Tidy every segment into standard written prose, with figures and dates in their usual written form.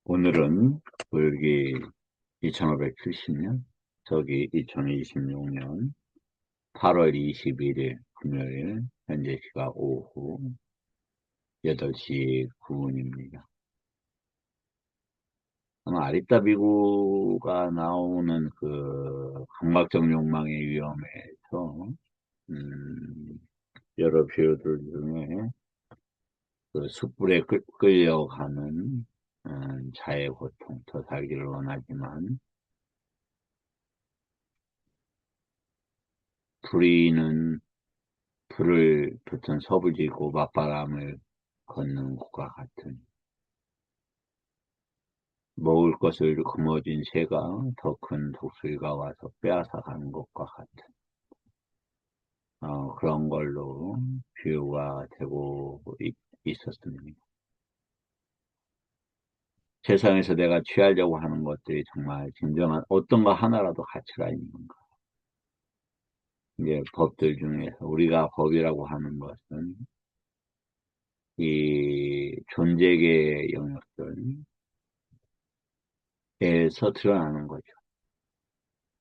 오늘은 여기 2570년, 저기 2026년 8월 21일 금요일, 현재 시각 오후 8시 9분입니다. 아마 아리따비구가 나오는 그 강박적 욕망의 위험에서 음, 여러 비유들 중에 그 숯불에 끌려가는 자의 고통, 더 살기를 원하지만 불의는 불을 붙은 서부지고 맞바람을 걷는 것과 같은, 먹을 것을 거머쥔 새가 더 큰 독수리가 와서 빼앗아 가는 것과 같은 그런 걸로 비유가 되고 있었습니다. 세상에서 내가 취하려고 하는 것들이 정말 진정한 어떤 거 하나라도 가치가 있는 건가? 이제 법들 중에서 우리가 법이라고 하는 것은 이 존재계의 영역들에서 드러나는 거죠.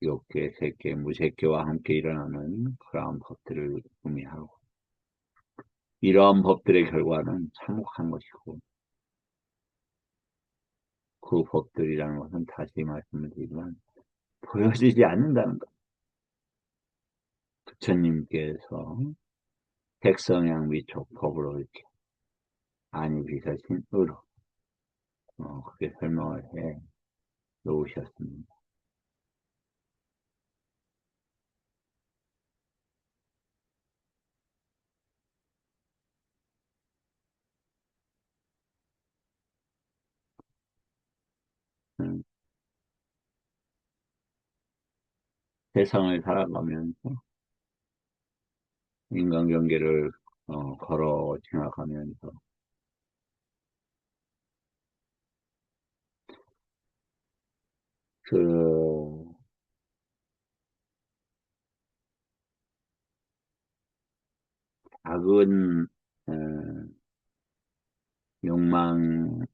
욕계, 색계, 무색계와 함께 일어나는 그러한 법들을 의미하고, 이러한 법들의 결과는 참혹한 것이고, 그 법들이라는 것은 다시 말씀을 드리지만 보여지지 않는다는 것. 부처님께서 백성양 미촉 법으로 이렇게 아니 비서신 의로 그렇게 설명을 해 놓으셨습니다. 음, 세상을 살아가면서 인간관계를 걸어 지나가면서 그 작은 어, 욕망마저도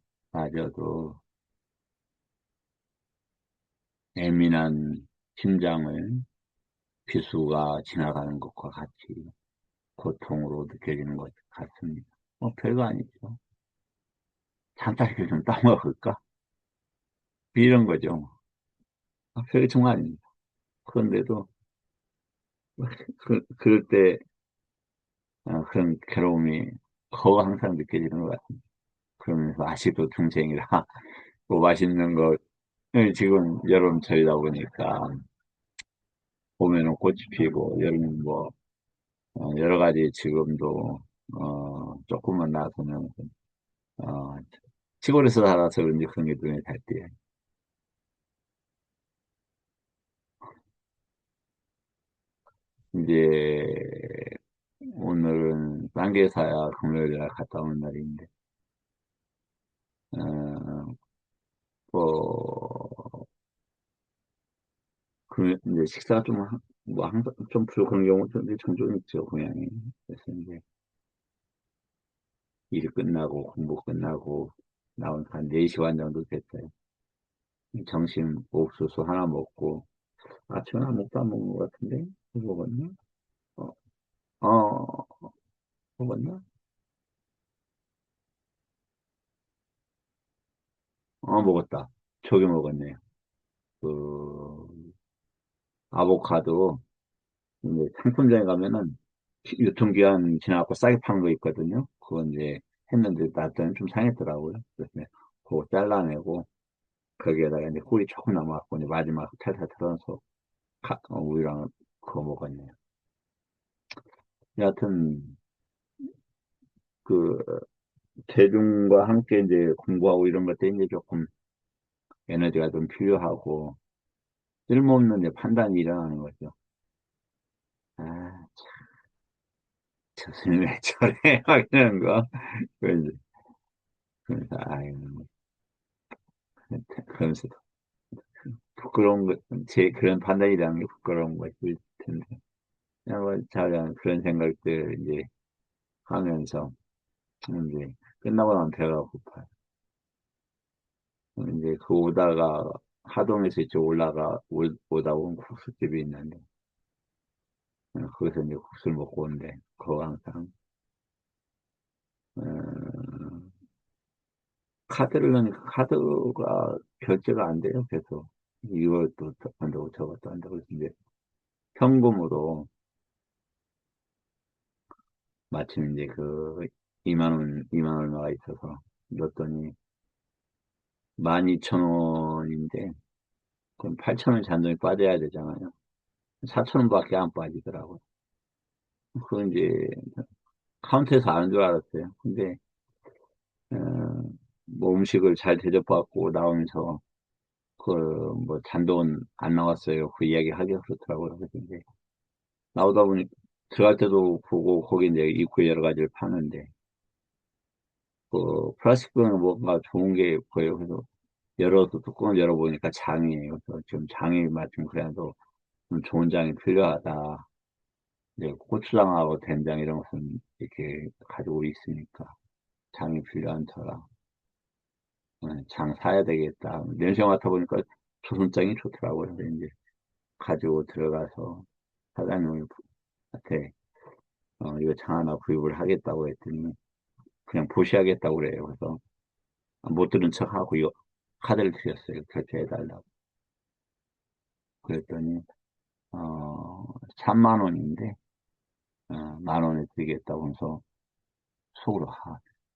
예민한 심장을 비수가 지나가는 것과 같이 고통으로 느껴지는 것 같습니다. 별거 아니죠. 산딸기 좀 따먹을까? 이런 거죠. 별거 정말 아닙니다. 그런데도 그럴 때 그런 괴로움이 더 항상 느껴지는 것 같습니다. 그러면서 아직도 중생이라 뭐 맛있는 거 지금 여름철이다 보니까 봄에는 꽃이 피고 여름은 뭐 여러 가지 지금도 조금만 나서는 어, 시골에서 살아서 그런지 그런 게 눈에 잘 띄어요. 이제 오늘은 쌍계사야 금요일에 갔다 오는 날인데 어, 뭐 이제 식사가 뭐 항상 좀 부족한 경우도 이제 종종 있죠, 고양이. 그래서 이제 일 끝나고 공부 끝나고 나온 한 4시간 정도 됐어요. 점심 옥수수 하나 먹고 아침 하나 먹도 안 먹은 것 같은데 뭐 먹었나? 어, 어 먹었나? 먹었다. 저기 먹었네요. 그 아보카도 이제 상품점에 가면은 유통기한 지나고 싸게 파는 거 있거든요. 그건 이제 했는데 나한테는 좀 상했더라고요. 그래서 그거 잘라내고 거기에다가 이제 꿀이 조금 남아갖고 이제 마지막 탈탈 털어서 우유랑 그거 먹었네요. 여하튼 그 대중과 함께 이제 공부하고 이런 것때 이제 조금 에너지가 좀 필요하고 쓸모없는 이제 판단이 일어나는 거죠. 아, 저 스님 왜 저래? 막 이런 거. 그래서 아유, 그러면서 부끄러운 것, 제 그런 판단이라는 게 부끄러운 것일 텐데. 그냥 뭐 자연 그런 생각들 이제 하면서 이제 끝나고 나면 배가 고파요. 이제 그 오다가 하동에서 이쪽 오다 온 국수집이 있는데, 거기서 이제 국수를 먹고 온대. 그거 항상. 어, 카드를 넣으니까 카드가 결제가 안 돼요. 계속. 이것도 한다고 저것도 한다고. 그래서 이제 현금으로 마침 이제 그 2만 얼마가 있어서 넣었더니 12,000원인데, 그럼 8,000원 잔돈이 빠져야 되잖아요. 4,000원밖에 안 빠지더라고요. 그건 이제 카운트에서 아는 줄 알았어요. 근데 어, 뭐 음식을 잘 대접받고 나오면서 그 뭐 잔돈 안 나왔어요. 그 이야기 하기 그렇더라고요. 그래서 이제 나오다 보니 들어갈 때도 보고 거기 이제 입구에 여러 가지를 파는데 그 플라스틱은 뭔가 좋은 게 보여요. 그래서 열어서 뚜껑을 열어보니까 장이에요. 그래서 지금 장이 마침 그래도 좀 좋은 장이 필요하다. 이제 고추장하고 된장 이런 것은 이렇게 가지고 있으니까 장이 필요한 터라 장 사야 되겠다. 냄새 맡아보니까 초선장이 좋더라고요. 그래서 이제 가지고 들어가서 사장님한테 이거 장 하나 구입을 하겠다고 했더니 그냥 보시하겠다고 그래요. 그래서 못 들은 척하고 이거 카드를 드렸어요. 결제해달라고. 그랬더니 어, 3만 원인데 만 원에 드리겠다고 해서 속으로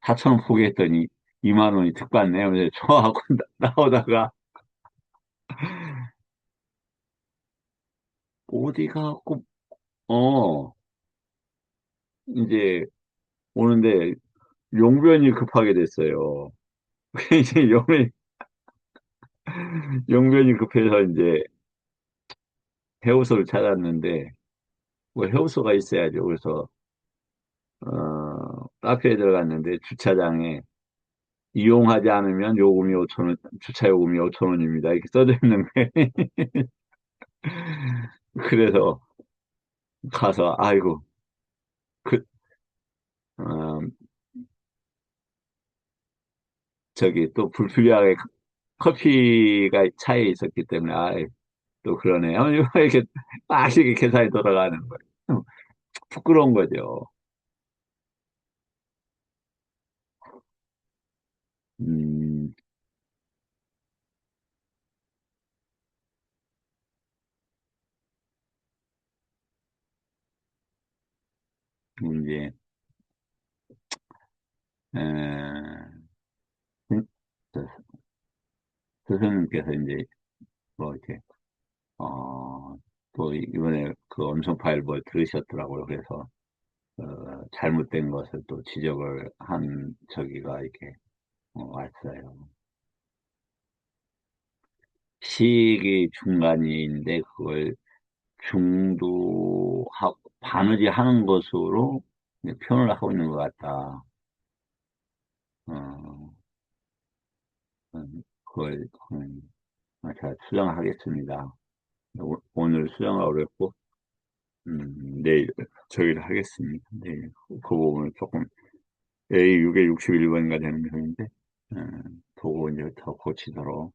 4천 원 포기했더니 2만 원이 득받네요. 그래서 좋아하고 나오다가 어디 가고 이제 오는데 용변이 급하게 됐어요. 이제 용변이 급해서 이제 해우소를 찾았는데 뭐 해우소가 있어야죠. 그래서 카페에 들어갔는데 주차장에 이용하지 않으면 요금이 5천 원, 주차 요금이 5천 원입니다. 이렇게 써져 있는 거예요. 그래서 가서 아이고 그 어, 저기 또 불필요하게 커피가 차에 있었기 때문에 또 그러네요. 이렇게 막 이렇게 계산이 돌아가는 거예요. 부끄러운 거죠. 음, 이제 에, 저 스승님께서 이제 뭐 이렇게 또 이번에 그 엄성 파일 뭘 들으셨더라고요. 그래서 잘못된 것을 또 지적을 한 저기가 이렇게 왔어요. 시기 중간인데 그걸 중도하고 바느질 하는 것으로 이제 표현을 하고 있는 것 같다. 어, 그걸 제가 수정하겠습니다. 오늘 수정하고 그랬고 내일 저기를 하겠습니다. 내일 그 부분을 조금 A6에 61번인가 되는 편인데 보고 이제 더 고치도록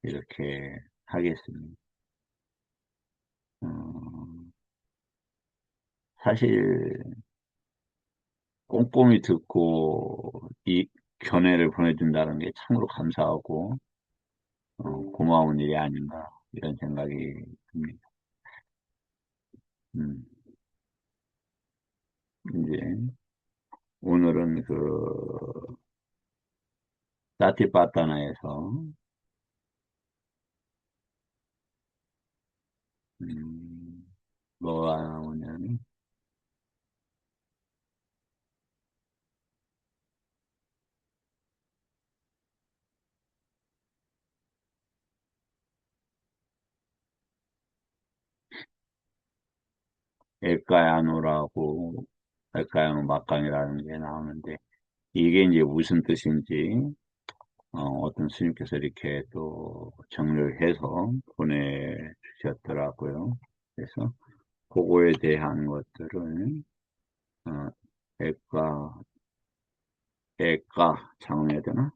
이렇게 하겠습니다. 어, 사실 꼼꼼히 듣고 이 견해를 보내준다는 게 참으로 감사하고 고마운 일이 아닌가 이런 생각이 듭니다. 음, 이제 오늘은 그 사티파타나에서 음, 뭐가 나오냐면 엘카야노라고 엘카야노 막강이라는 게 나오는데 이게 이제 무슨 뜻인지 어떤 스님께서 이렇게 또 정리를 해서 보내주셨더라고요. 그래서 그거에 대한 것들을 어, 애가 장어해야 되나?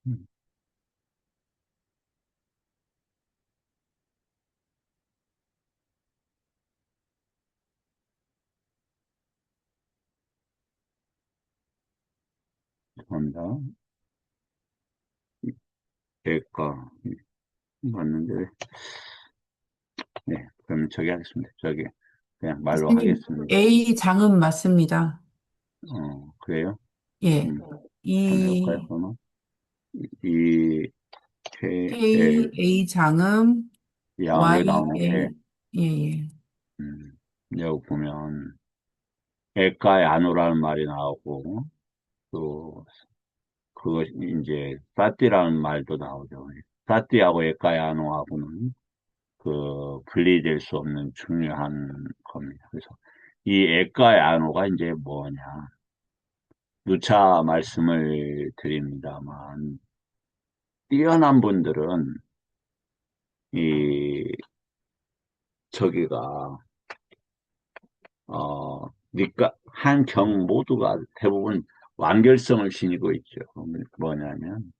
음, 감사합니다. 애가 맞는데, 네, 그럼 저기 하겠습니다. 저기, 그냥 말로 선생님, 하겠습니다. A 장은 맞습니다. 그래요? 예. 음, 한번 해볼까요, 이 그러면? 이, K, L, A 장음 양으로 나오는데, YA 예, 예. 음, 여기 보면, 애가의 안오라는 말이 나오고, 또, 그거, 이제, 사띠라는 말도 나오죠. 사띠하고 애가의 안오하고는, 분리될 수 없는 중요한 겁니다. 그래서, 이 애가의 안오가 이제 뭐냐. 누차 말씀을 드립니다만, 뛰어난 분들은, 이, 저기가, 니까, 한 경 모두가 대부분 완결성을 지니고 있죠. 뭐냐면,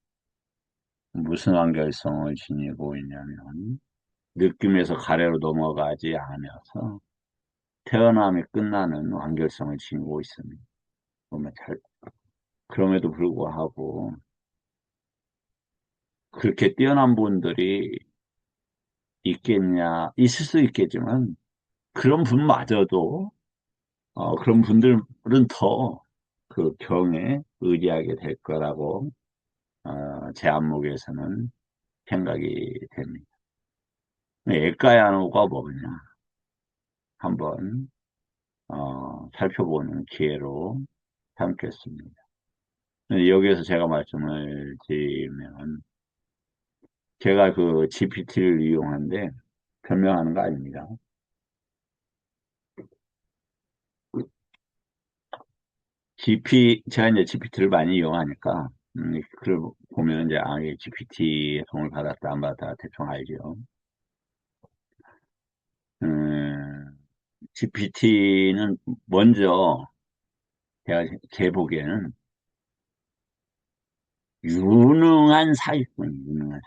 무슨 완결성을 지니고 있냐면, 느낌에서 가래로 넘어가지 않아서 태어남이 끝나는 완결성을 지니고 있습니다. 보면 그럼에도 불구하고, 그렇게 뛰어난 분들이 있을 수 있겠지만, 그런 분마저도, 그런 분들은 더 그 경에 의지하게 될 거라고, 제 안목에서는 생각이 됩니다. 액가야노가 뭐냐? 한번, 살펴보는 기회로 삼겠습니다. 여기에서 제가 말씀을 드리면, 제가 그 GPT를 이용하는데, 변명하는 거 아닙니다. 제가 이제 GPT를 많이 이용하니까, 그걸 보면 이제, 이게 GPT의 도움을 받았다, 안 받았다, 대충 알죠. GPT는 먼저, 제 보기에는, 유능한 사기꾼.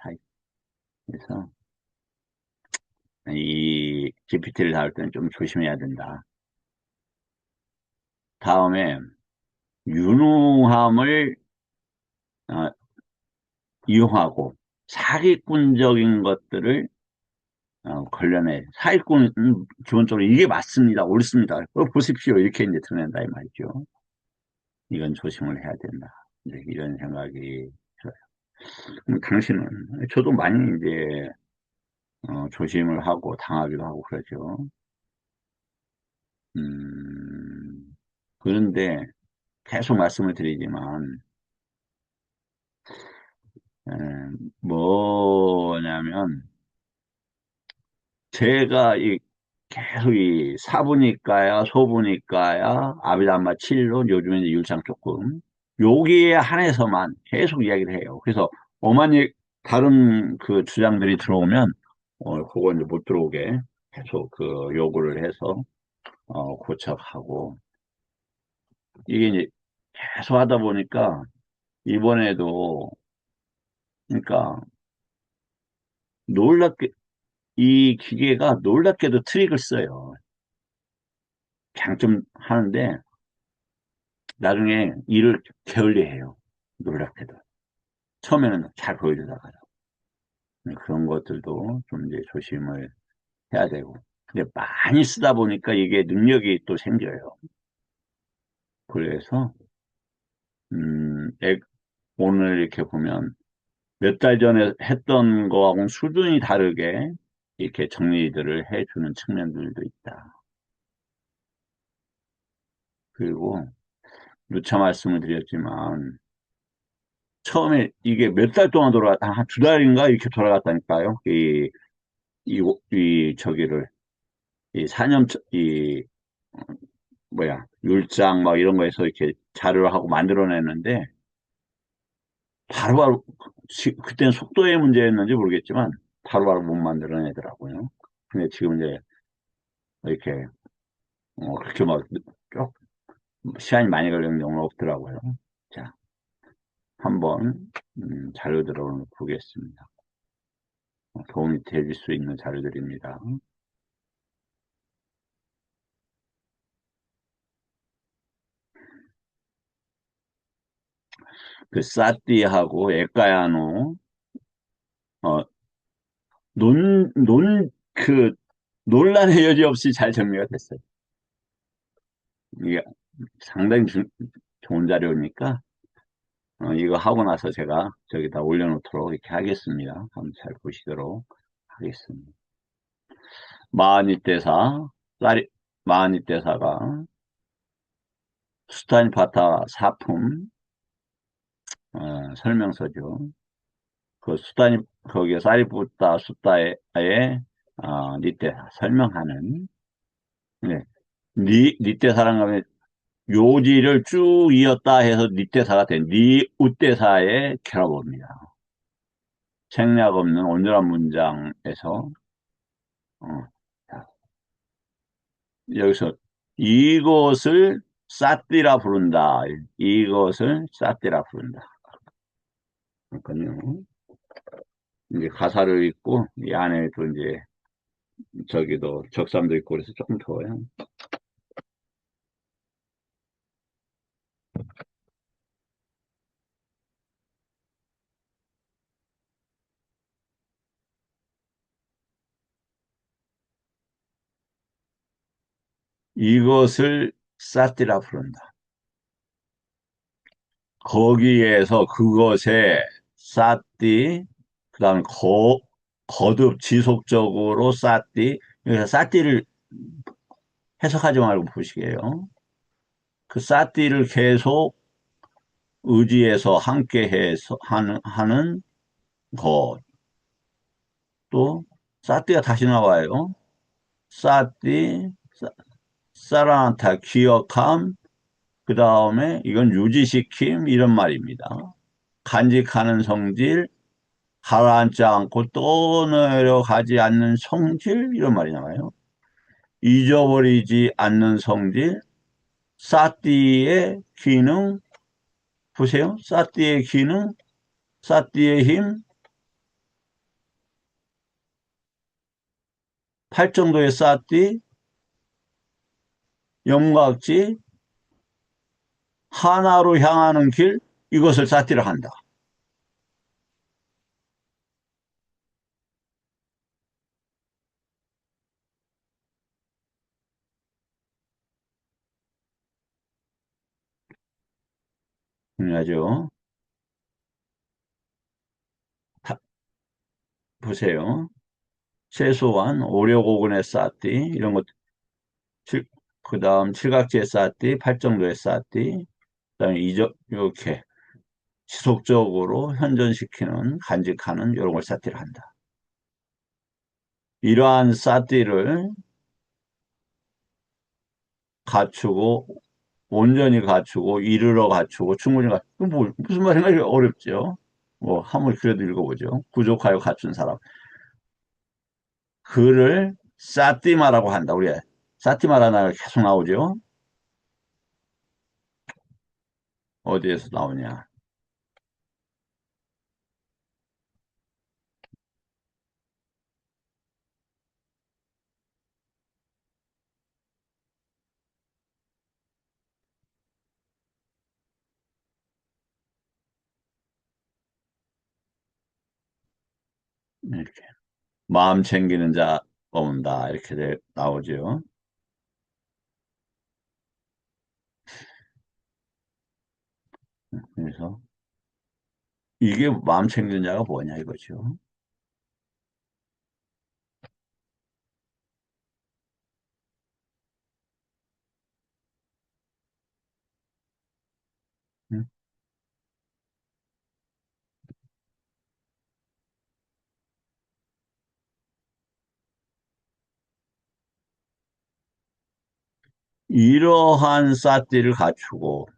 그래서, 이 GPT를 다룰 때는 좀 조심해야 된다. 다음에, 유능함을, 어, 이용하고, 사기꾼적인 것들을 관련해 사기꾼은 기본적으로 이게 맞습니다, 옳습니다. 보십시오, 이렇게 이제 드러낸다 이 말이죠. 이건 조심을 해야 된다. 이제 이런 생각이 들어요. 당신은 저도 많이 이제 조심을 하고 당하기도 하고 그러죠. 음, 그런데 계속 말씀을 드리지만 뭐냐면 제가 계속 이 사부니까야, 소부니까야, 아비담마 칠론, 요즘에 이제 율장 조금, 여기에 한해서만 계속 이야기를 해요. 그래서, 어만이 다른 그 주장들이 들어오면, 그거 이제 못 들어오게 계속 그 요구를 해서, 고척하고, 이게 이제 계속 하다 보니까, 이번에도, 그러니까, 놀랍게, 이 기계가 놀랍게도 트릭을 써요. 그냥 좀 하는데, 나중에 일을 게을리해요. 놀랍게도. 처음에는 잘 보여주다가요. 그런 것들도 좀 이제 조심을 해야 되고. 근데 많이 쓰다 보니까 이게 능력이 또 생겨요. 그래서, 음, 액- 오늘 이렇게 보면 몇 달 전에 했던 거하고는 수준이 다르게 이렇게 정리들을 해주는 측면들도 있다. 그리고 누차 말씀을 드렸지만, 처음에 이게 몇 달 동안 돌아갔다, 한 두 달인가 이렇게 돌아갔다니까요. 저기를, 이 사념, 율장 막 이런 거에서 이렇게 자료를 하고 만들어냈는데, 바로바로, 그때는 속도의 문제였는지 모르겠지만, 바로바로 못 만들어내더라고요. 근데 지금 이제, 이렇게, 그렇게 막, 쭉, 시간이 많이 걸리는 경우는 없더라고요. 자, 한번, 자료들을 보겠습니다. 도움이 될 수 있는 자료들입니다. 그 사띠하고 에까야노 어, 그 논란의 여지 없이 잘 정리가 됐어요. 이게 상당히 좋은 자료니까 이거 하고 나서 제가 저기다 올려놓도록 이렇게 하겠습니다. 한번 잘 보시도록 하겠습니다. 마하니대사, 쌀이, 마하니대사가 수타니파타 사품 설명서죠. 그 수타니 거기에 사리푸타 수타의 니테사 설명하는 네, 니테사란 거는 요지를 쭉 이었다 해서 니테사가 된 니우테사의 결합어입니다. 생략 없는 온전한 문장에서 어, 여기서 이것을 사띠라 부른다. 이것을 사띠라 부른다. 그러니까요. 이제 가사를 읽고 이 안에도 이제 저기도 적삼도 있고 그래서 조금 더워요. 이것을 사띠라 부른다. 거기에서 그것에 사띠 그다음에 거듭 지속적으로 사띠 여기서 사띠를 해석하지 말고 보시게요. 그 사띠를 계속 의지해서 함께 해서 하는 것. 또 사띠가 다시 나와요. 사띠, 사랑한다, 기억함, 그 다음에 이건 유지시킴 이런 말입니다. 간직하는 성질, 가라앉지 않고 떠내려가지 않는 성질 이런 말이 나와요. 잊어버리지 않는 성질, 사띠의 기능 보세요. 사띠의 기능, 사띠의 힘, 팔정도의 사띠, 영각지, 하나로 향하는 길, 이것을 사띠라 한다. 중요하죠. 보세요. 최소한 오려고근의 사띠, 이런 것, 그 다음 칠각지의 사띠, 팔정도의 사띠, 그 다음에 이렇게 지속적으로 현존시키는, 간직하는 이런 걸 사띠를 한다. 이러한 사띠를 갖추고 온전히 갖추고 이르러 갖추고 충분히 갖추고 무슨 말인가 어렵죠. 뭐 한번 그래도 읽어보죠. 부족하여 갖춘 사람. 그를 사띠마라고 한다. 우리 사띠마라는 계속 나오죠. 어디에서 나오냐. 이렇게 마음 챙기는 자가 온다. 이렇게 나오죠. 그래서 이게 마음 챙기는 자가 뭐냐 이거죠. 이러한 사띠를 갖추고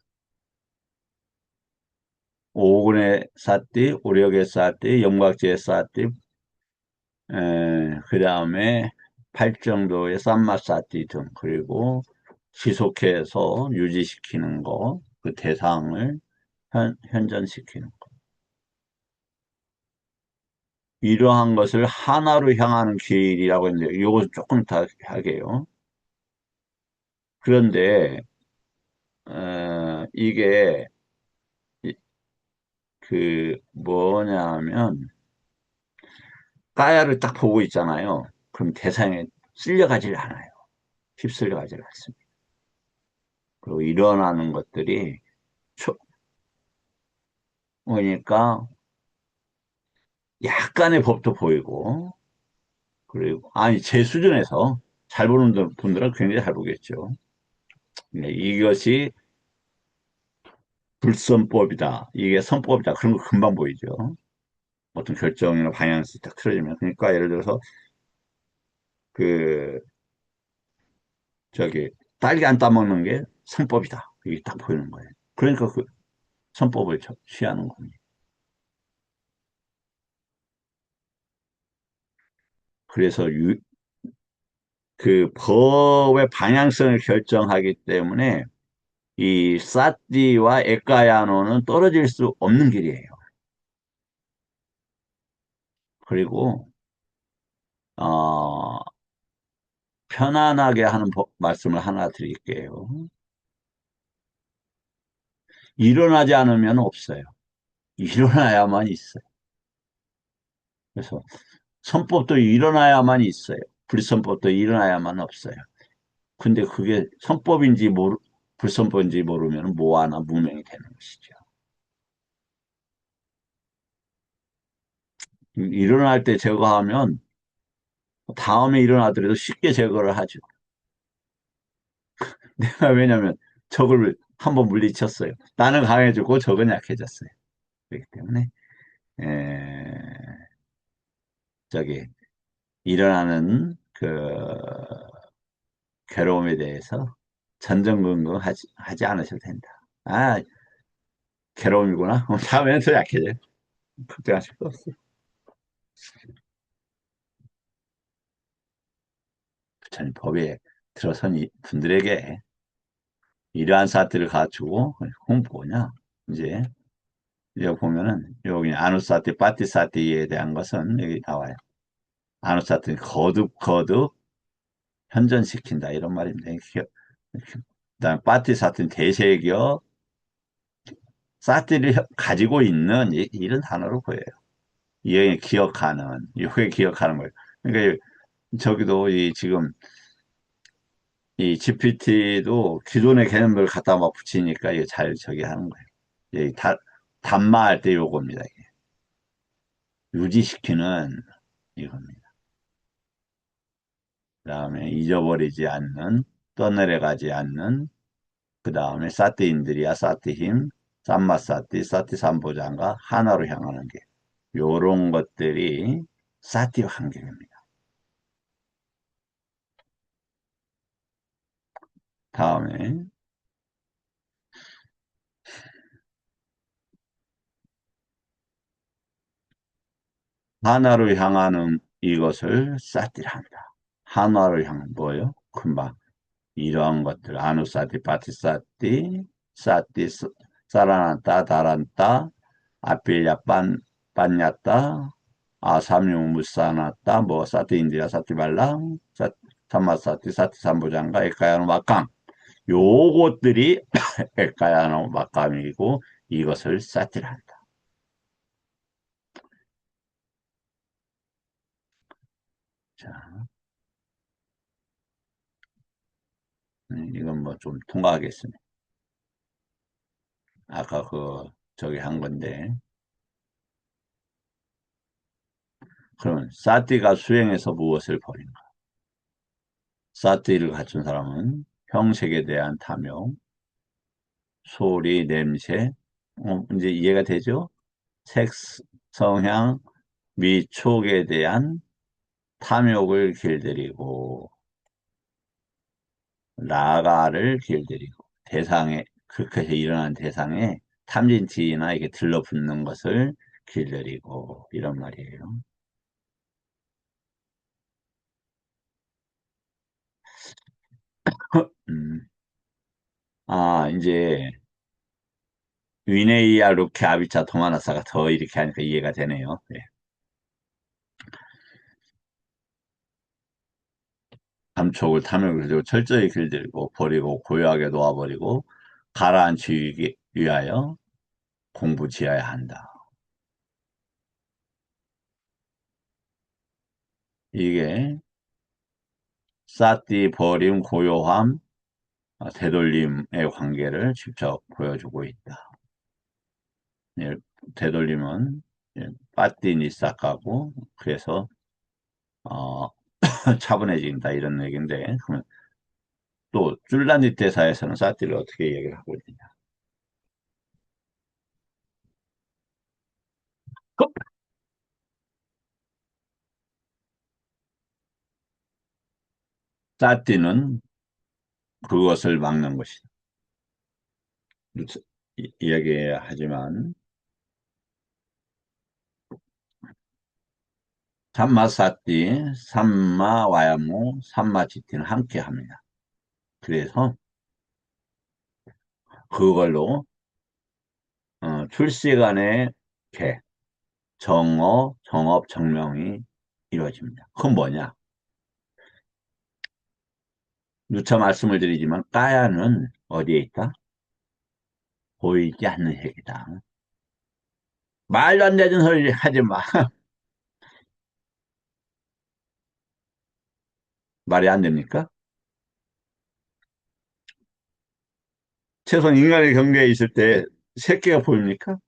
오군의 사띠, 오력의 사띠, 영각지의 사띠, 그 다음에 팔정도의 쌈마사띠 등 그리고 지속해서 유지시키는 거, 그 대상을 현존시키는 거. 이러한 것을 하나로 향하는 길이라고 했는데, 이거 조금 더 하게요. 그런데, 이게, 이- 뭐냐면, 까야를 딱 보고 있잖아요. 그럼 대상에 쓸려가질 않아요. 휩쓸려가질 않습니다. 그리고 일어나는 것들이, 그러니까, 약간의 법도 보이고, 그리고, 아니, 제 수준에서 잘 보는 분들은 굉장히 잘 보겠죠. 네, 이것이 불선법이다. 이게 선법이다. 그런 거 금방 보이죠. 어떤 결정이나 방향이 딱 틀어지면. 그러니까 예를 들어서, 그, 저기, 딸기 안 따먹는 게 선법이다. 이게 딱 보이는 거예요. 그러니까 그 선법을 취하는 겁니다. 그래서 그 법의 방향성을 결정하기 때문에 이 사띠와 에까야노는 떨어질 수 없는 길이에요. 그리고 어, 편안하게 하는 말씀을 하나 드릴게요. 일어나지 않으면 없어요. 일어나야만 있어요. 그래서 선법도 일어나야만 있어요. 불선법도 일어나야만 없어요. 근데 그게 선법인지 불선법인지 모르면 뭐하나 무명이 되는 것이죠. 일어날 때 제거하면 다음에 일어나더라도 쉽게 제거를 하죠. 내가 왜냐면 적을 한번 물리쳤어요. 나는 강해지고 적은 약해졌어요. 그렇기 때문에 에, 저기 일어나는 그 괴로움에 대해서 전전긍긍 하지 않으셔도 된다. 아, 괴로움이구나. 다음에는 더 약해져요. 걱정하실 거 없어요. 부처님 법에 들어선 분들에게 이러한 사태를 갖추고 홍보냐. 이제 여기 보면은 여기 아누사티, 파티사티에 대한 것은 여기 나와요. 아누사티는 거듭 현존시킨다 이런 말입니다. 그다음 파티사티는 대세겨 사티를 가지고 있는 이런 단어로 보여요. 이게 기억하는, 이게 기억하는 거예요. 그러니까 저기도 지금 이 GPT도 기존의 개념을 갖다 막 붙이니까 이게 잘 저기 하는 거예요. 단마할 때 요겁니다. 이게. 유지시키는 이겁니다. 그 다음에 잊어버리지 않는, 떠내려가지 않는, 그 다음에 사티인들이야, 사티힘, 삼마사티, 사티삼보장과 하나로 향하는 게, 요런 것들이 사티 환경입니다. 다음에, 하나로 향하는 이것을 사티라 한다. 하나로 향한 뭐예요? 금방 이러한 것들 아누사티, 파티사티, 사티, 사라난타, 다란타, 아필야, 빤야타, 아삼용, 무사나타, 뭐 사티 인디라, 사티 발랑, 삼마사티, 사티 삼보장가, 에카야노 막강 요것들이 에카야노 막강이고 이것을 사티라 한다. 자, 이건 뭐 좀 통과하겠습니다. 아까 저기 한 건데 그러면 사티가 수행해서 무엇을 버린가? 사티를 갖춘 사람은 형색에 대한 탐욕, 소리, 냄새, 이제 이해가 되죠? 색, 성향, 미촉에 대한 탐욕을 길들이고, 라가를 길들이고, 그렇게 해서 일어난 대상에 탐진치나 이게 들러붙는 것을 길들이고, 이런 말이에요. 음, 이제, 위네이아 루케 아비차 도마나사가 더 이렇게 하니까 이해가 되네요. 네. 감촉을 탐욕을 들고 철저히 길들이고 버리고 고요하게 놓아버리고 가라앉히기 위하여 공부 지어야 한다. 이게 사띠, 버림, 고요함, 되돌림의 관계를 직접 보여주고 있다. 예, 되돌림은 빠띠 니싹하고 그래서 어, 차분해진다 이런 얘기인데 그러면 또 줄라니 대사에서는 사띠를 어떻게 얘기를 하고 있느냐? 사띠는 그것을 막는 것이다. 이야기하지만 삼마사띠, 삼마와야모, 삼마지티는 함께 합니다. 그래서 그걸로 출시간의 개, 정어, 정업, 정명이 이루어집니다. 그건 뭐냐? 누차 말씀을 드리지만 까야는 어디에 있다? 보이지 않는 핵이다. 말도 안 되는 소리 하지 마. 말이 안 됩니까? 최소한 인간의 경계에 있을 때 새끼가 보입니까?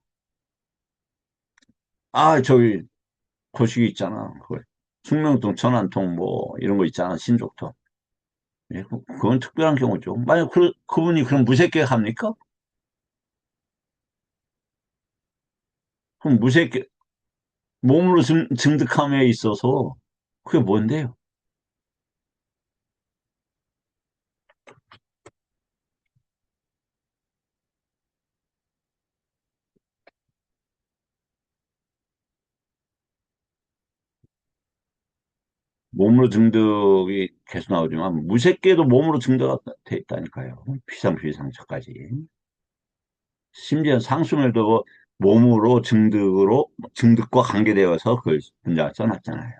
아, 저기 거시기 있잖아. 숙명통, 천안통 뭐 이런 거 있잖아. 신족통. 예, 그건 특별한 경우죠. 만약 그분이 그럼 무색하게 합니까? 그럼 무색하게 몸으로 증득함에 있어서 그게 뭔데요? 몸으로 증득이 계속 나오지만 무색계도 몸으로 증득이 돼 있다니까요. 비상비상처까지. 심지어 상승을도 몸으로 증득과 관계되어서 그걸 문장을 써놨잖아요.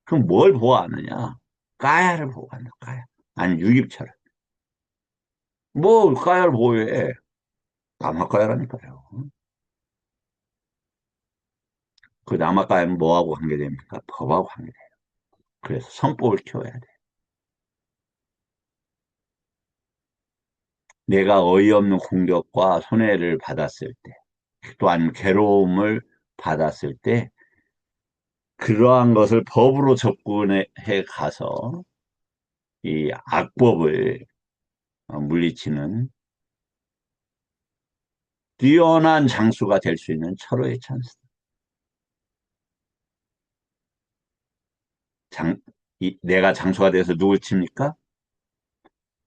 그럼 뭘 보호하느냐? 까야를 보호한다, 까야. 아니, 유깁처를. 뭐, 까야를 보호해. 남학과야라니까요. 그 남학과야는 뭐하고 관계됩니까? 법하고 관계돼요. 그래서 선법을 키워야 돼. 내가 어이없는 공격과 손해를 받았을 때, 또한 괴로움을 받았을 때, 그러한 것을 법으로 접근해 가서 이 악법을 물리치는 뛰어난 장수가 될 수 있는 철호의 찬스. 장, 내가 장수가 돼서 누굴 칩니까?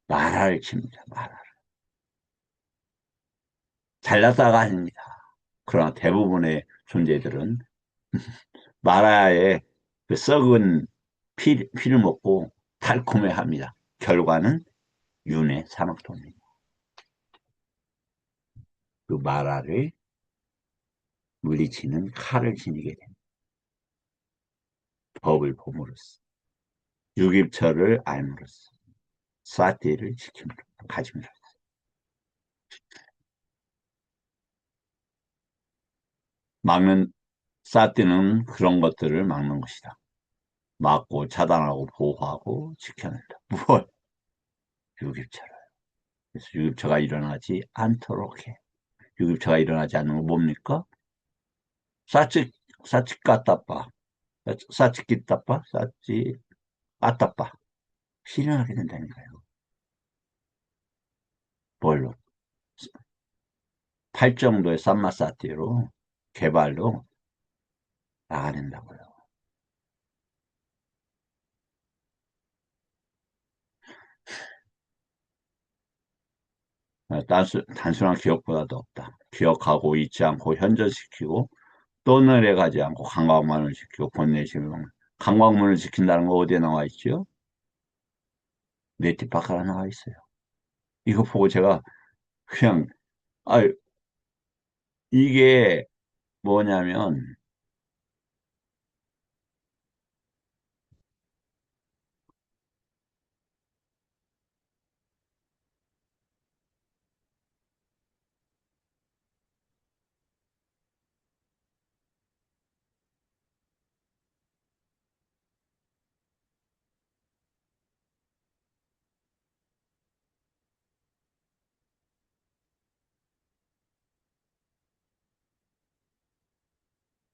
마라를 칩니다. 마라. 잘났다가 아닙니다. 그러나 대부분의 존재들은 마라의 그 썩은 피를 먹고 달콤해합니다. 결과는 윤회 사막도입니다. 그 마라를 물리치는 칼을 지니게 됩니다. 법을 봄으로써 유깁처를 알므로써 사티를 지킴으로 가짐으로써 막는 사티는 그런 것들을 막는 것이다. 막고 차단하고 보호하고 지켜낸다. 무엇? 유깁처를. 그래서 유깁처가 일어나지 않도록 해. 유깁처가 일어나지 않는 건 뭡니까? 사치 사치 까따빠 사치 끼따빠 사치 까따빠 실현하게 된다니까요. 뭘로? 팔 정도의 쌈마사티로 개발로 나가낸다고요. 단순한 기억보다도 없다. 기억하고 잊지 않고 현저시키고 또 내려가지 않고 강박만을 지키고 본내심을 강박문을 지킨다는 거 어디에 나와 있죠? 네티파카라 나와 있어요. 이거 보고 제가 그냥 아 이게 뭐냐면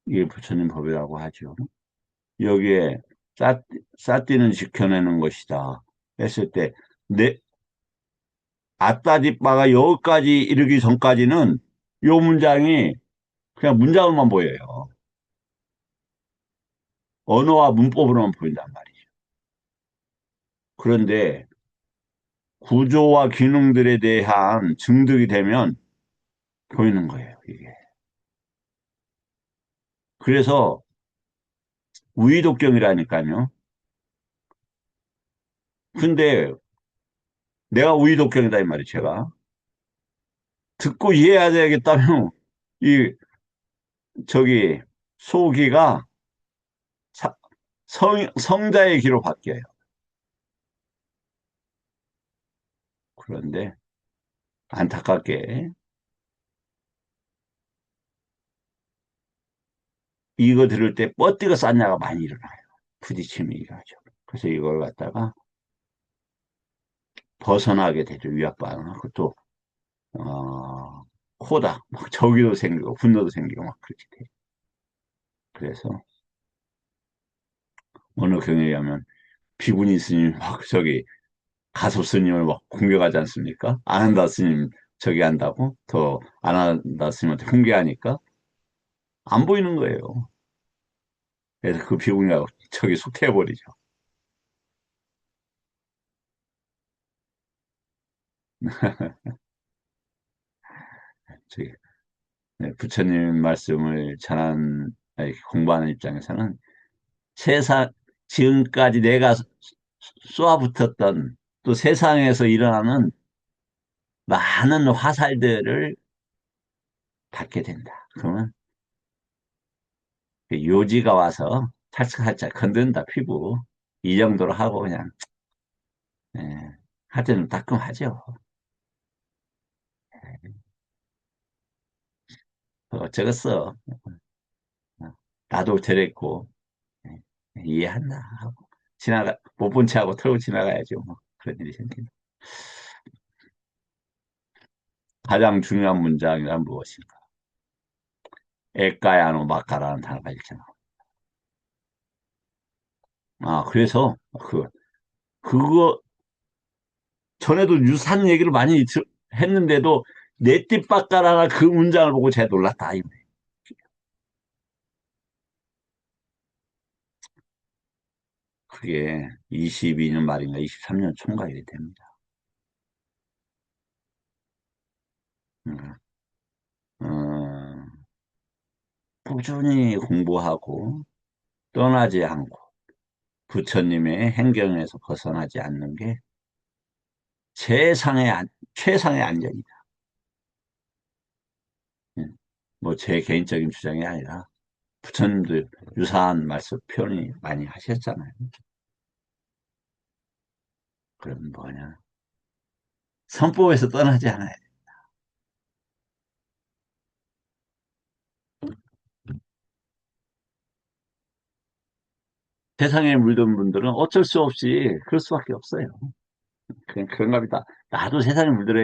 이게 부처님 법이라고 하죠. 여기에 쌌, 쌌띠는 지켜내는 것이다 했을 때, 내, 아따디빠가 여기까지 이르기 전까지는 요 문장이 그냥 문장으로만 보여요. 언어와 문법으로만 보인단 말이죠. 그런데 구조와 기능들에 대한 증득이 되면 보이는 거예요, 이게. 그래서 우의독경이라니까요. 근데 내가 우의독경이다 이 말이에요, 제가. 듣고 이해해야 되겠다면 이 저기 소기가 성자의 기로 바뀌어요. 그런데 안타깝게 이거 들을 때 뻗디가 쌌냐가 많이 일어나요. 부딪힘이 일어나죠. 그래서 이걸 갖다가 벗어나게 되죠. 위압반응. 그것도 코다. 막 저기도 생기고 분노도 생기고 막 그렇게 돼요. 그래서 어느 경우에 하면 비구니 스님 막 저기 가섭 스님을 막 공격하지 않습니까? 아난다 스님 저기 한다고 더 아난다 스님한테 훈계하니까 안 보이는 거예요. 그래서 그 비구니가 저기 속해버리죠. 저기 네, 부처님 말씀을 전한 아니, 공부하는 입장에서는 세상 지금까지 내가 쏘아붙었던 또 세상에서 일어나는 많은 화살들을 닿게 된다. 그러면 그 요지가 와서 살짝살짝 건든다 피부 이 정도로 하고 그냥 예, 할 때는 따끔하죠. 어쩌겠어. 나도 저랬고 예, 이해한다 하고 못 본 채 하고 털고 지나가야죠. 뭐 그런 일이 생긴다. 가장 중요한 문장이란 무엇인가? 에까야노 마카라는 단어가 있잖아. 그래서 그거 전에도 유사한 얘기를 많이 했는데도 내 띠빠까라나 그 문장을 보고 제가 놀랐다. 그게 22년 말인가 23년 총각 일이 됩니다. 음, 어, 꾸준히 공부하고 떠나지 않고 부처님의 행경에서 벗어나지 않는 게 최상의, 최상의 안전이다. 뭐 제 개인적인 주장이 아니라 부처님도 유사한 말씀 표현이 많이 하셨잖아요. 그럼 뭐냐? 선법에서 떠나지 않아요. 세상에 물든 분들은 어쩔 수 없이 그럴 수밖에 없어요. 그냥 그런가 보다. 나도 세상에 물들어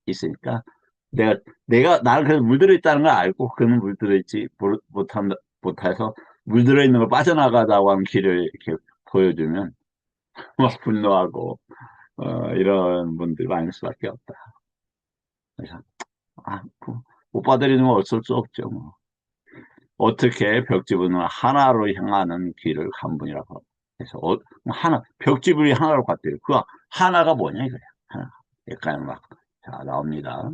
있으니까 나는 그래서 물들어 있다는 걸 알고 그는 물들어 있지 못해서 물들어 있는 걸 빠져나가자고 하는 길을 이렇게 보여주면 막 분노하고 이런 분들 많을 수밖에 없다. 그래서 못 받아들이는 건 어쩔 수 없죠. 뭐. 어떻게 벽지분은 하나로 향하는 길을 간 분이라고 해서 벽지분이 하나로 갔대요. 그 하나가 뭐냐 이거야. 하나. 약간 막 자, 나옵니다.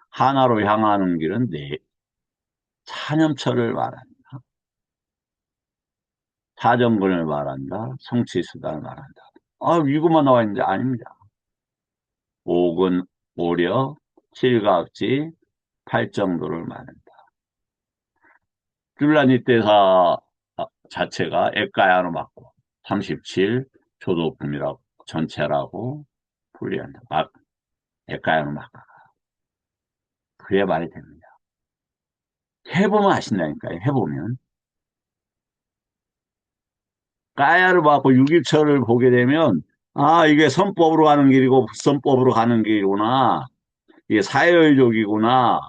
하나로 향하는 길은 사념처를 말한다. 사정근을 말한다. 성취수단을 말한다. 이것만 나와 있는데 아닙니다. 옥은 오려, 칠각지, 팔정도를 말한다. 듈라니떼사 자체가 엑가야로 맞고 37 조도품이라고 전체라고 분리한다. 엑가야로 맞가. 그래야 말이 됩니다. 해보면 아신다니까요. 해보면. 까야를 받고 유기처를 보게 되면 이게 선법으로 가는 길이고 불선법으로 가는 길이구나. 이게 사회적이구나.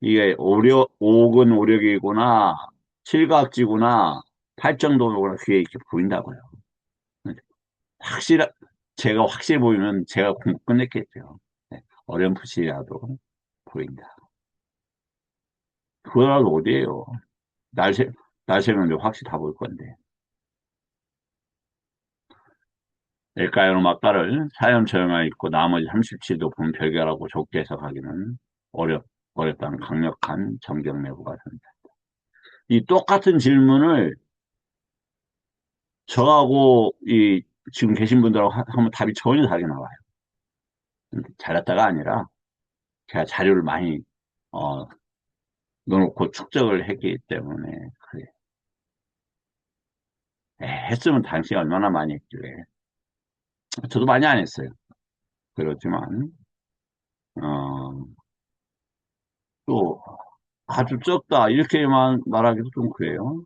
이게 오근 오력이구나, 칠각지구나, 팔정도구나, 그게 이렇게 보인다고요. 확실하, 제가 확실히 보이면 제가 공부 끝냈겠죠. 네, 어렴풋이라도 보인다. 그거라도 어디에요? 날새, 날새는 이제 확실히 다 볼 건데. 엘카이로 막가를 사염처럼만 있고 나머지 37도 분 별개라고 좁게 해석하기는 어렵다는 강력한 정경 내부가 듭니다. 이 똑같은 질문을 저하고 이 지금 계신 분들하고 하면 답이 전혀 다르게 나와요. 잘했다가 아니라 제가 자료를 많이 어, 넣어놓고 축적을 했기 때문에 그래. 했으면 당신이 얼마나 많이 했길래. 저도 많이 안 했어요. 그렇지만 어, 또 아주 적다 이렇게만 말하기도 좀 그래요.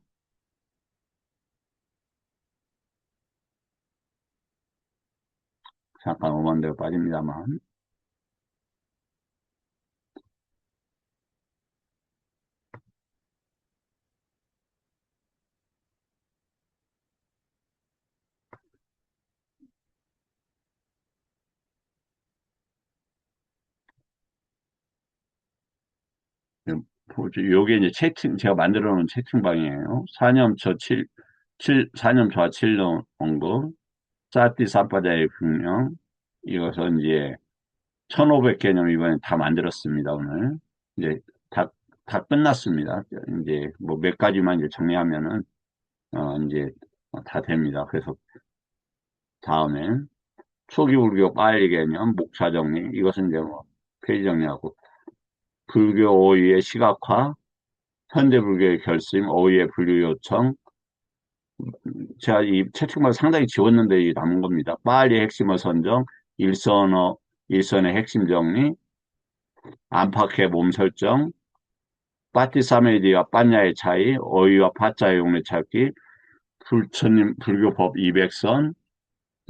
잠깐 오만대로 빠집니다만. 요게 이제 채팅, 제가 만들어 놓은 채팅방이에요. 사념처 4념처와 7도 언급, 사티 사파자의 분명, 이것은 이제 1500개념 이번에 다 만들었습니다, 오늘. 이제 다, 다 끝났습니다. 이제 뭐 몇 가지만 이제 정리하면은, 이제 다 됩니다. 그래서 다음에 초기 불교 빠일 개념, 목차 정리, 이것은 이제 뭐 페이지 정리하고, 불교 오이의 시각화, 현대 불교의 결심, 오이의 분류 요청, 제가 이 채팅방을 상당히 지웠는데 이 남은 겁니다. 빨리 핵심어 선정, 일선의 핵심 정리, 안팎의 몸 설정, 파티사메디와 빠냐의 차이, 어휘와 파자의 용례 찾기, 불처님 불교법 200선,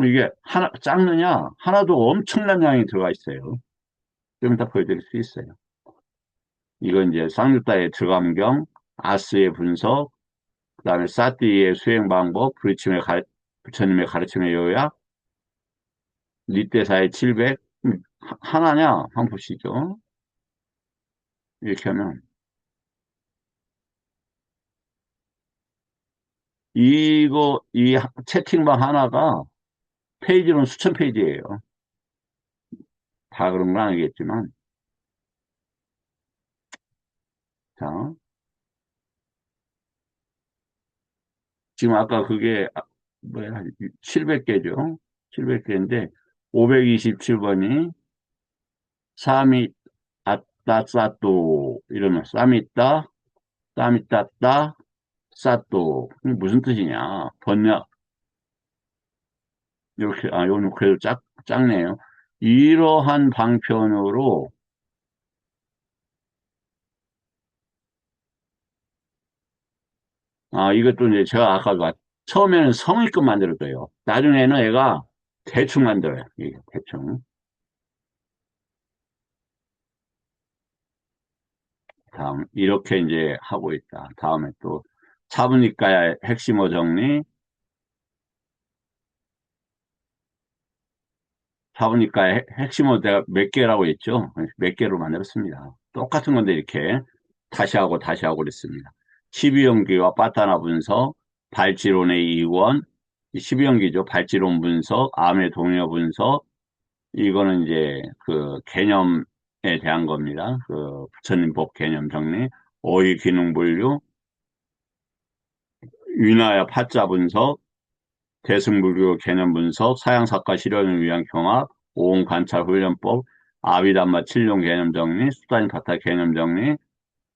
이게 하나, 작느냐? 하나도 엄청난 양이 들어가 있어요. 좀 이따 보여드릴 수 있어요. 이건 이제 쌍육다의 들감경, 아스의 분석, 그 다음에 사띠의 수행 방법, 부처님의 가르침의 요약, 니떼사의 700, 하나냐? 한번 보시죠. 이렇게 하면. 이 채팅방 하나가 페이지로는 수천 페이지예요. 다 그런 건 아니겠지만. 자, 지금 아까 그게, 뭐야, 700개죠. 700개인데, 527번이 사미 아따 싸또 이러면 사미따 싸또 이게 무슨 뜻이냐? 번역 이렇게 요는 그래도 작네요. 이러한 방편으로 이것도 이제 제가 아까 처음에는 성의껏 만들었어요. 나중에는 애가 대충 만들어요. 이게 대충. 다음 이렇게 이제 하고 있다. 다음에 또 차분니까의 핵심어 정리, 차분니까의 핵심어 내가 몇 개라고 했죠? 몇 개로 만들었습니다. 똑같은 건데 이렇게 다시 하고 그랬습니다. 12연기와 파타나 분석, 발지론의 이원, 12연기죠. 발지론 분석, 암의 동요 분석, 이거는 이제 그 개념에 대한 겁니다. 그 부처님 법 개념 정리, 어휘 기능 분류, 위나야 파자 분석, 대승불교 개념 분석, 사양사과 실현을 위한 경합, 오온 관찰 훈련법, 아비담마 칠용 개념 정리, 수다니 바타 개념 정리,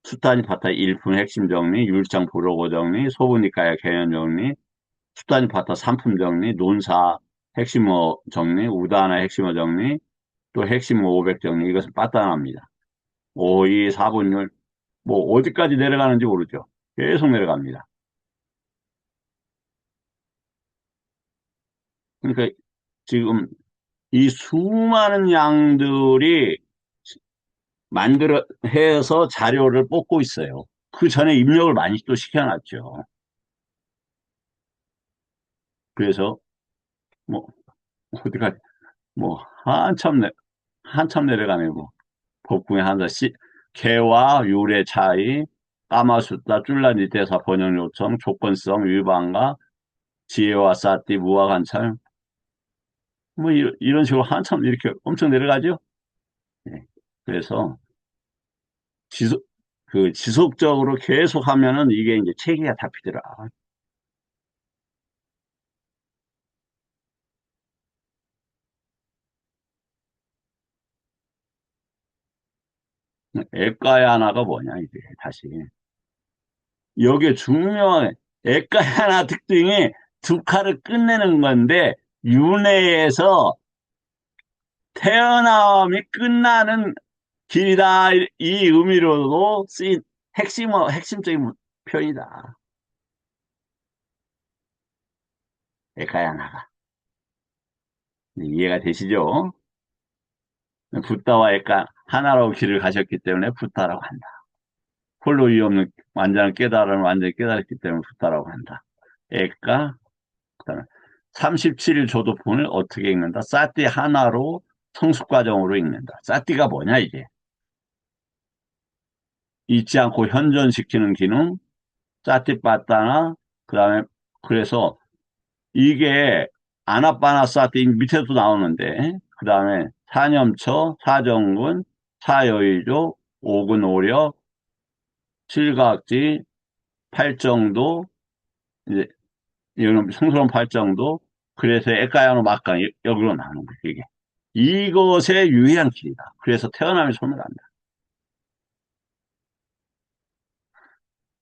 수다니 바타 일품 핵심 정리, 율장 불호고 정리, 소부니까야 개념 정리, 수다니 바타 삼품 정리, 논사 핵심어 정리, 우다나 핵심어 정리, 또 핵심어 500 정리, 이것은 빠따납니다. 5, 2, 4분율, 뭐 어디까지 내려가는지 모르죠. 계속 내려갑니다. 그러니까 지금 이 수많은 양들이 만들어, 해서 자료를 뽑고 있어요. 그 전에 입력을 많이 또 시켜놨죠. 그래서, 뭐, 어디가, 뭐, 한참 내려가네, 뭐. 법궁의 한자, 개와 율의 차이, 까마수다, 쫄라니 대사 번역 요청, 조건성, 위반과 지혜와 사띠, 무화 관찰, 뭐, 이런 식으로 한참 이렇게 엄청 내려가죠. 네. 그래서, 지속, 지속적으로 계속 하면은 이게 이제 체계가 잡히더라. 에까야 하나가 뭐냐, 이게, 다시. 여기에 중요한, 에까야 하나 특징이 두 칼을 끝내는 건데, 윤회에서 태어남이 끝나는 길이다, 이 의미로도 쓰인 핵심적인 표현이다. 에까야 하나가. 이해가 되시죠? 붓다와 에까 하나로 길을 가셨기 때문에 붓다라고 한다. 홀로 이 없는 완전한 깨달음을 완전히 깨달았기 때문에 붓다라고 한다. 에까, 그다음에 37일 조도폰을 어떻게 읽는다? 사띠 하나로 성숙 과정으로 읽는다. 사띠가 뭐냐 이게? 잊지 않고 현존시키는 기능, 사띠 빠따나 그다음에 그래서 이게 아나빠나 사띠 밑에도 나오는데 그다음에 사념처, 사정군, 사여의조, 오근오력, 칠각지, 팔정도 이제 이런 성스러운 팔정도 그래서 에까야노 막강 여기로 나오는 거예요 이게. 이것의 유일한 길이다. 그래서 태어남이 소멸한다.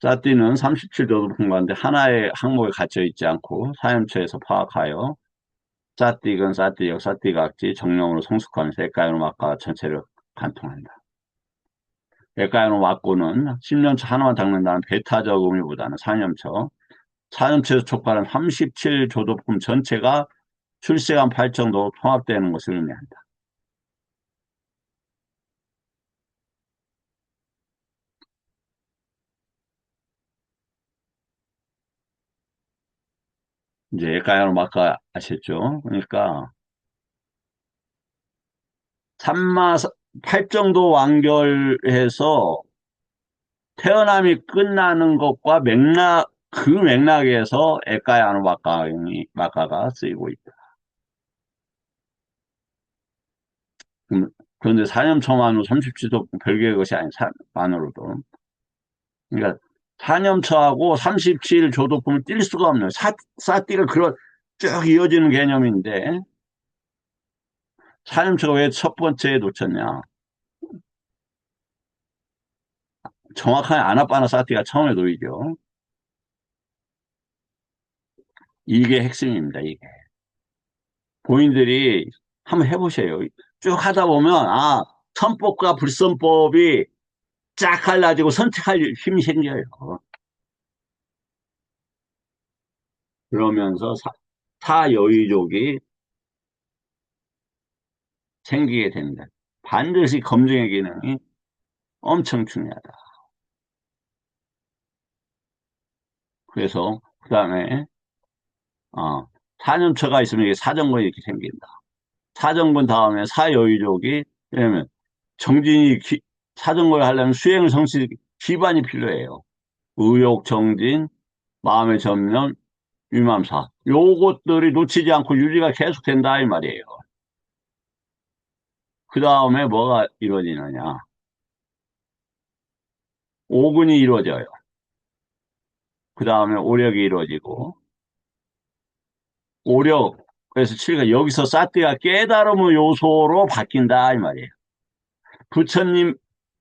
사띠는 37도도 통과하는데 하나의 항목에 갇혀 있지 않고 사염처에서 파악하여 사띠근 사띠역 사띠각지 정령으로 성숙하면서 에까야노 막과 전체를 관통한다. 에까야노 막고는 10년차 하나만 닦는다는 배타적 의미보다는 사념처에서 촉발한 37조도품 전체가 출세간 팔정도로 통합되는 것을 의미한다. 이제 에까야노 막가 아셨죠? 그러니까 삼마 팔정도 완결해서 태어남이 끝나는 것과 그 맥락에서 에까야노 막가가 쓰이고 있다. 그런데 사념처만으로 37도 별개의 것이 아니만으로도 그러니까 사념처하고 37 조도품을 뗄 수가 없네요. 사띠가 그런 쭉 이어지는 개념인데 사념처가 왜 첫 번째에 놓쳤냐? 정확하게 아나빠나 사띠가 처음에 놓이죠. 이게 핵심입니다. 이게 본인들이 한번 해보세요. 쭉 하다 보면 선법과 불선법이 쫙 갈라지고 선택할 힘이 생겨요. 그러면서 사여의족이 생기게 됩니다. 반드시 검증의 기능이 엄청 중요하다. 그래서 그 다음에 어, 사념처가 있으면 이게 사정권이 이렇게 생긴다. 사정권 다음에 사여의족이 왜냐면 정진이 사정권을 하려면 수행을 성실 기반이 필요해요. 의욕, 정진, 마음의 점령, 위맘사. 요것들이 놓치지 않고 유지가 계속 된다 이 말이에요. 그 다음에 뭐가 이루어지느냐. 오근이 이루어져요. 그 다음에 오력이 이루어지고 오력 그래서 7가 여기서 사띠가 깨달음의 요소로 바뀐다 이 말이에요. 부처님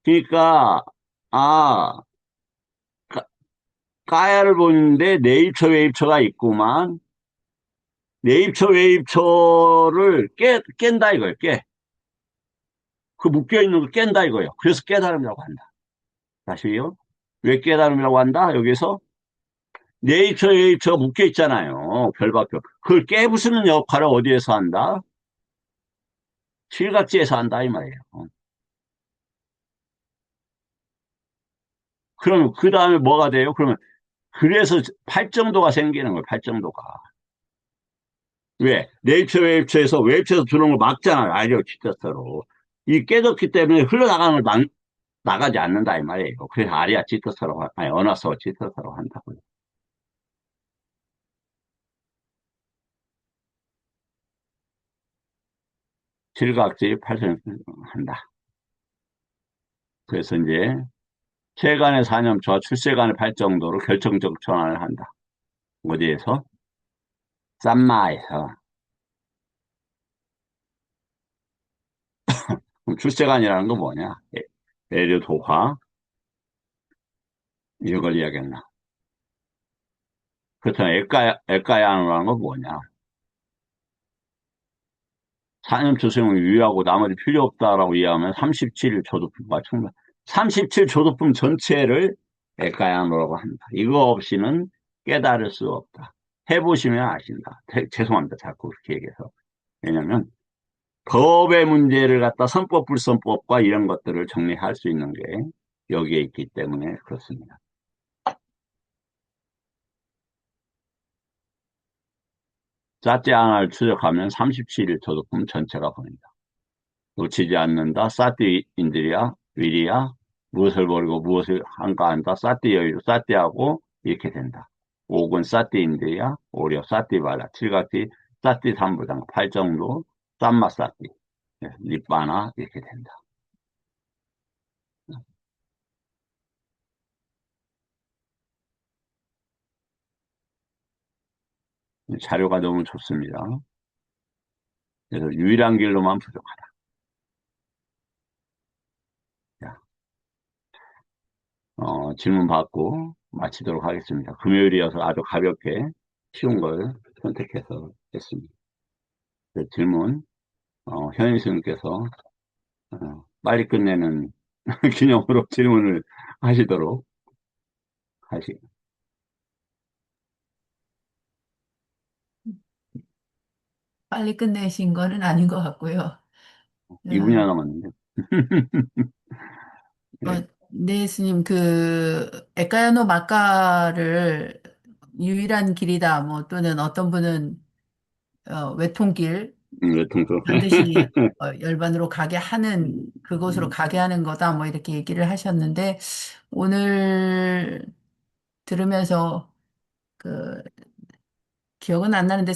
그러니까 아 까야를 보는데 내입처 외입처가 있구만. 내입처 외입처를 깬다 이거예요. 그 묶여있는 걸 깬다 이거예요. 그래서 깨달음이라고 한다. 다시요. 왜 깨달음이라고 한다? 여기서 네이처, 에이처가 묶여 있잖아요. 별밖에. 그걸 깨부수는 역할을 어디에서 한다? 실각지에서 한다, 이 말이에요. 그러면 그 다음에 뭐가 돼요? 그러면 그래서 팔정도가 생기는 거예요. 팔정도가. 왜? 네이처 웨이브처에서 웨이브처에서 들어오는 걸 막잖아요. 아이디어 지터스로. 이 깨졌기 때문에 흘러나가는 걸 나가지 않는다 이 말이에요. 그래서 아리아 지터스라고 아니 언어서 지터스라고 한다고요. 질각지 발생한다. 그래서 이제 세간의 사념초와 출세간의 발정도로 결정적 전환을 한다. 어디에서? 쌈마에서. 그럼 출세간이라는 건 뭐냐? 애류 도화 이걸 이야기했나? 그렇다면 액가야노라는 건 뭐냐? 사념 초생을 유의하고 나머지 필요 없다라고 이해하면 37 조도품과 충분. 37 조도품 전체를 액가야노라고 한다. 이거 없이는 깨달을 수 없다. 해보시면 아신다. 죄송합니다. 자꾸 그렇게 얘기해서. 왜냐면 법의 문제를 갖다 선법, 불선법과 이런 것들을 정리할 수 있는 게 여기에 있기 때문에 그렇습니다. 짜지 하나를 추적하면 37일 도덕품 전체가 보인다. 놓치지 않는다. 사띠인들이야, 위리야, 무엇을 버리고 무엇을 한가한다. 사띠 여유, 사띠하고 이렇게 된다. 옥은 사띠인들이야, 오려, 사띠발라, 칠각띠, 사띠 삼부당, 팔정도, 쌈마 사띠, 립바나 이렇게 된다. 자료가 너무 좋습니다. 그래서 유일한 길로만 부족하다. 자, 질문 받고 마치도록 하겠습니다. 금요일이어서 아주 가볍게 쉬운 걸 선택해서 했습니다. 그 질문, 현일 스님께서 빨리 끝내는 기념으로 질문을 하시도록 하시. 빨리 끝내신 거는 아닌 것 같고요. 2분이나 어, 남았는데. 어, 네, 네, 스님, 에카야노 마카를 유일한 길이다, 뭐, 또는 어떤 분은, 외통길, 통수. 반드시 열반으로 가게 하는, 그곳으로 가게 하는 거다, 뭐, 이렇게 얘기를 하셨는데, 오늘 들으면서, 그, 기억은 안 나는데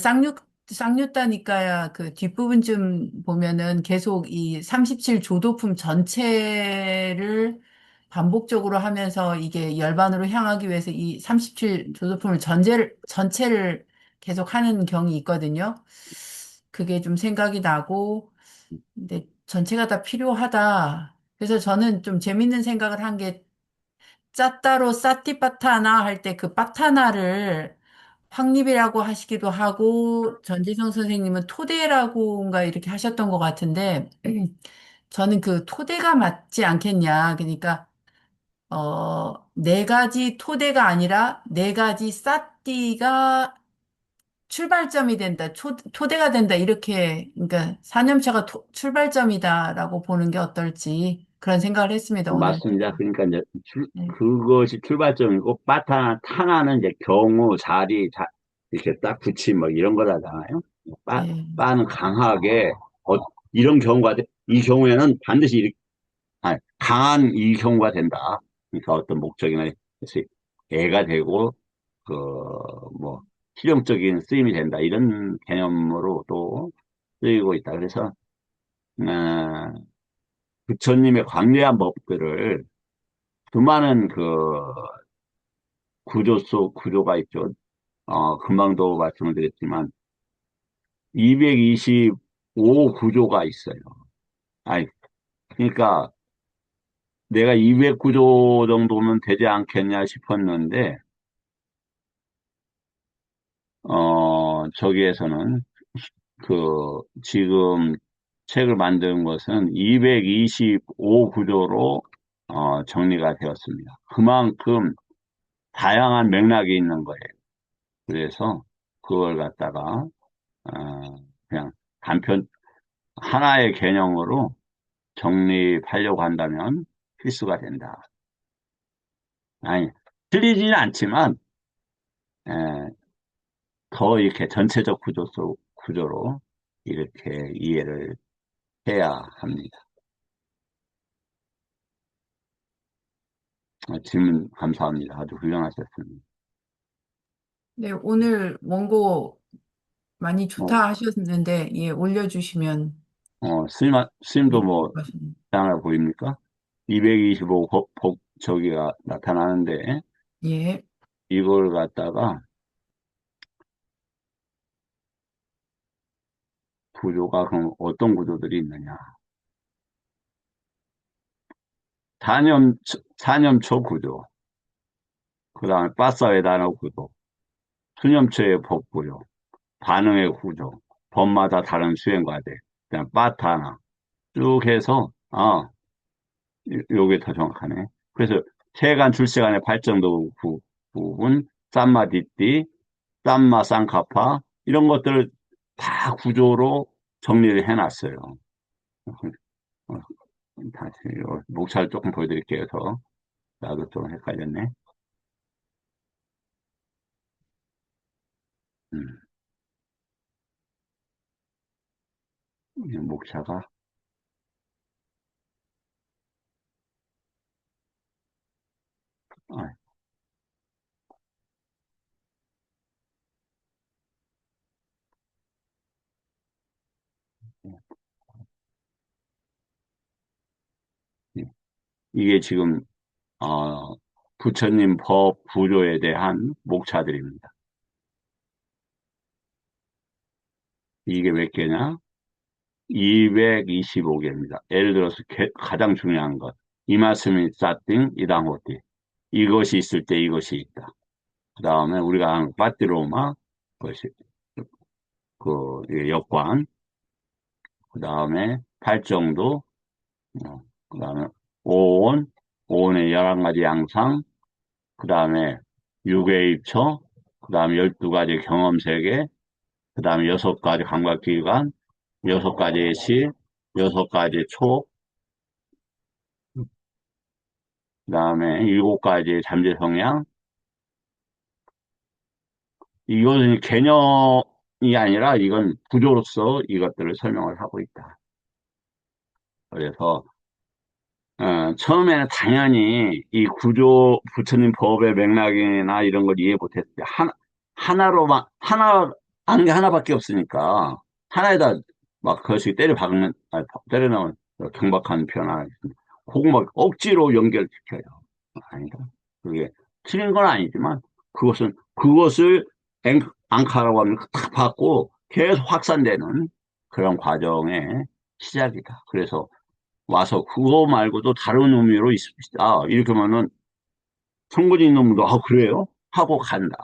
쌍욕다니까야 그 뒷부분 좀 보면은 계속 이 37 조도품 전체를 반복적으로 하면서 이게 열반으로 향하기 위해서 이 37 조도품을 전체를 계속 하는 경이 있거든요. 그게 좀 생각이 나고, 근데 전체가 다 필요하다. 그래서 저는 좀 재밌는 생각을 한 게 짜따로 싸띠바타나 할 때 그 바타나를 확립이라고 하시기도 하고 전지성 선생님은 토대라고인가 이렇게 하셨던 것 같은데 저는 그 토대가 맞지 않겠냐. 그러니까 네 가지 토대가 아니라 네 가지 싸띠가 출발점이 된다. 토대가 된다. 이렇게 그러니까 사념차가 출발점이다라고 보는 게 어떨지 그런 생각을 했습니다, 오늘. 맞습니다. 그러니까 이제 네. 그것이 출발점이고 타나는 이제 경우, 자리, 이렇게 딱 붙임 뭐 이런 거라잖아요. 예. 빠는 강하게 이런 경우가 이 경우에는 반드시 아니, 강한 이 경우가 된다. 그러니까 어떤 목적이나 해서 애가 되고 그 뭐 실용적인 쓰임이 된다. 이런 개념으로 또 쓰이고 있다. 그래서 어, 부처님의 광대한 법들을 수많은 그 구조가 있죠. 금방도 말씀을 드렸지만 225 구조가 있어요. 아니, 그러니까 내가 200구조 정도면 되지 않겠냐 싶었는데 저기에서는 지금 책을 만든 것은 225 구조로 정리가 되었습니다. 그만큼 다양한 맥락이 있는 거예요. 그래서 그걸 갖다가 그냥 단편 하나의 개념으로 정립하려고 한다면 필수가 된다. 아니, 틀리지는 않지만, 에, 더 이렇게 전체적 구조로 이렇게 이해를 해야 합니다. 질문 감사합니다. 아주 훌륭하셨습니다. 네, 오늘 원고 많이 뭐, 좋다 하셨는데, 예, 올려주시면, 스님도 예, 뭐, 맞습니다. 하나 보입니까? 225 저기가 나타나는데, 예, 이걸 갖다가 구조가 그럼 어떤 구조들이 있느냐. 사념초 구조, 그 다음에 빠싸의 단어 구조, 수념초의 법 구조, 반응의 구조, 법마다 다른 수행 과제, 그다음 빠타나 쭉 해서 요게 더 정확하네. 그래서 세간 출세간의 발전도 부분, 쌈마 디띠, 쌈마 쌍카파 이런 것들을 다 구조로 정리를 해놨어요. 어, 다시 목차를 조금 보여드릴게요. 더 나도 좀 헷갈렸네. 음, 이 목차가 아, 예. 이게 지금 부처님 법 부조에 대한 목차들입니다. 이게 몇 개냐? 225개입니다. 예를 들어서 가장 중요한 것. 이 말씀이 사띵 이당호띠. 이것이 있을 때 이것이 있다. 그 다음에 우리가 하는 빠띠로마, 그것이, 이게 역관. 그 다음에 팔정도, 그 다음에 오온, 오온의 11가지 양상, 그 다음에 유괴입처, 그 다음에 12가지 경험세계, 그 다음에 6가지 감각기관, 6가지의 시, 6가지 촉, 그 다음에 7가지 잠재 성향. 이것은 개념이 아니라 이건 구조로서 이것들을 설명을 하고 있다. 그래서 처음에는 당연히 이 구조, 부처님 법의 맥락이나 이런 걸 이해 못했을 때, 아는 게 하나밖에 없으니까, 하나에다 막 그것이 때려 박는, 때려 넣은 경박한 표현 하나 있습니다. 그거 막 억지로 연결시켜요. 아니다. 그게 틀린 건 아니지만, 그것을 앙카라고 하면 딱 받고 계속 확산되는 그런 과정의 시작이다. 그래서 와서 그거 말고도 다른 의미로 있습니다. 이렇게 하면은 성분이 놈도 그래요? 하고 간다.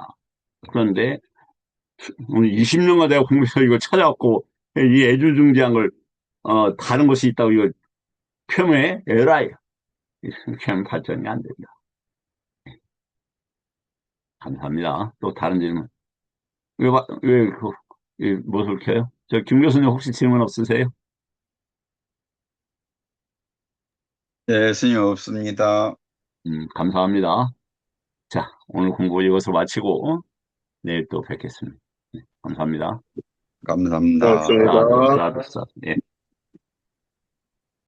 그런데 오늘 20년간 내가 공부해서 이걸 찾아왔고 이 애주중지한 걸 다른 것이 있다고 이거 폄훼 에라이 이렇게 하면 발전이 안 된다. 감사합니다. 또 다른 질문. 무엇을 켜요? 김 교수님 혹시 질문 없으세요? 예, 스님 없습니다. 감사합니다. 자, 오늘 공부 이것으로 마치고 내일 또 뵙겠습니다. 감사합니다. 감사합니다. 사두, 고맙습니다. 사두, 사두. 예.